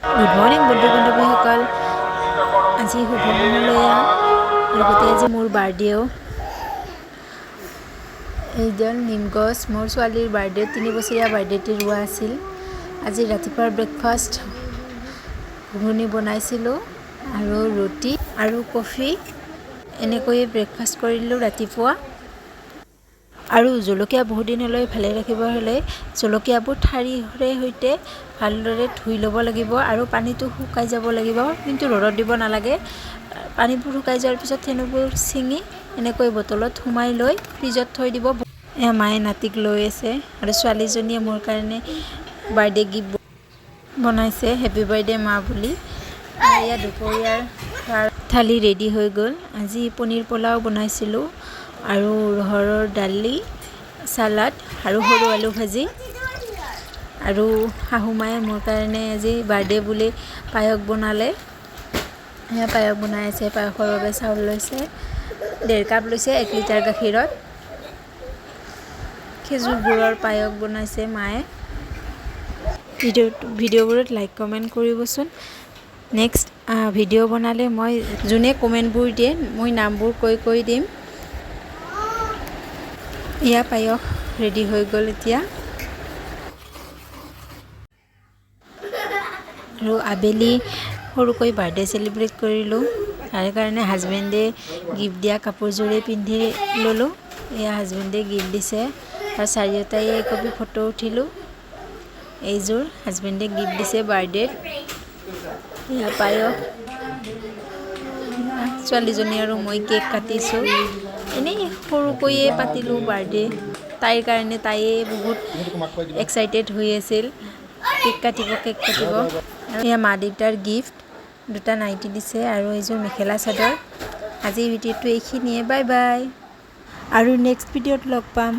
Good morning বন্ধু বান্ধৱীসকল। আজি শুভ মঙ্গলয়া, লগতে আজি মোৰ বাৰ্থডেও। এইডাল নিম গছ মোৰ ছোৱালীৰ বাৰ্থডে 3 বছৰীয়া বাৰ্থডেটি ৰোৱা আছিল। আজি ৰাতিপুৱাৰ ব্ৰেকফাষ্ট ঘুগুনি বনাইছিলোঁ আৰু ৰুটি আৰু কফি, এনেকৈয়ে ব্ৰেকফাষ্ট কৰিলোঁ ৰাতিপুৱা। আৰু জলকীয়া বহুত দিনলৈ ভালে ৰাখিব হ'লে জলকীয়াবোৰ ঠাৰিৰে সৈতে ভালদৰে ধুই ল'ব লাগিব আৰু পানীটো শুকাই যাব লাগিব, কিন্তু ৰ'দত দিব নালাগে। পানীবোৰ শুকাই যোৱাৰ পিছত সেইবোৰ ছিঙি এনেকৈ বটলত সোমাই লৈ ফ্ৰিজত থৈ দিব। এয়া মায়ে নাতিক লৈ আছে আৰু ছোৱালীজনীয়ে মোৰ কাৰণে বাৰ্থডে গিফ্ট বনাইছে, হেপী বাৰ্থডে মা বুলি। এয়া দুপৰীয়াৰ থালি ৰেডি হৈ গ'ল। আজি পনীৰ পোলাও বনাইছিলোঁ আৰু ৰহৰৰ দালি, চালাড আৰু সৰু আলু ভাজি। আৰু শাহুমায়ে মোৰ কাৰণে আজি বাৰ্থডে বুলি পায়স বনালে। এয়া পায়স বনাই আছে। পায়সৰ বাবে চাউল লৈছে, 1.5 কাপ লৈছে 1 লিটাৰ গাখীৰত। খেজুৰ গুড়ৰ পায়স বনাইছে মায়ে। ভিডিঅ'বোৰত লাইক কমেণ্ট কৰিবচোন। নেক্সট ভিডিঅ' বনালে মই যোনে কমেণ্টবোৰ দিয়ে মই নামবোৰ কৈ দিম। এয়া পায়স ৰেডি হৈ গ'ল এতিয়া। আৰু আবেলি সৰুকৈ বাৰ্থডে চেলিব্ৰেট কৰিলোঁ। তাৰ কাৰণে হাজবেণ্ডে গিফ্ট দিয়া কাপোৰযোৰে পিন্ধি ল'লোঁ। এয়া হাজবেণ্ডে গিফ্ট দিছে আৰু চাৰিওটাই একপি ফটো উঠিলোঁ। এইযোৰ হাজবেণ্ডে গিফ্ট দিছে বাৰ্থডেত। এয়া পায়স, ছোৱালীজনী আৰু মই কেক কাটিছোঁ। এনেই সৰুকৈয়ে পাতিলোঁ বাৰ্থডে তাইৰ কাৰণে। তাইয়ে বহুত এক্সাইটেড হৈ আছিল, কেক কাটিব। এয়া মা দেউতাৰ গিফ্ট, 2টা নাইটি দিছে আৰু এইযোৰ মেখেলা চাদৰ। আজিৰ ভিডিঅ'টো এইখিনিয়ে। বাই বাই, আৰু নেক্সট ভিডিঅ'ত লগ পাম।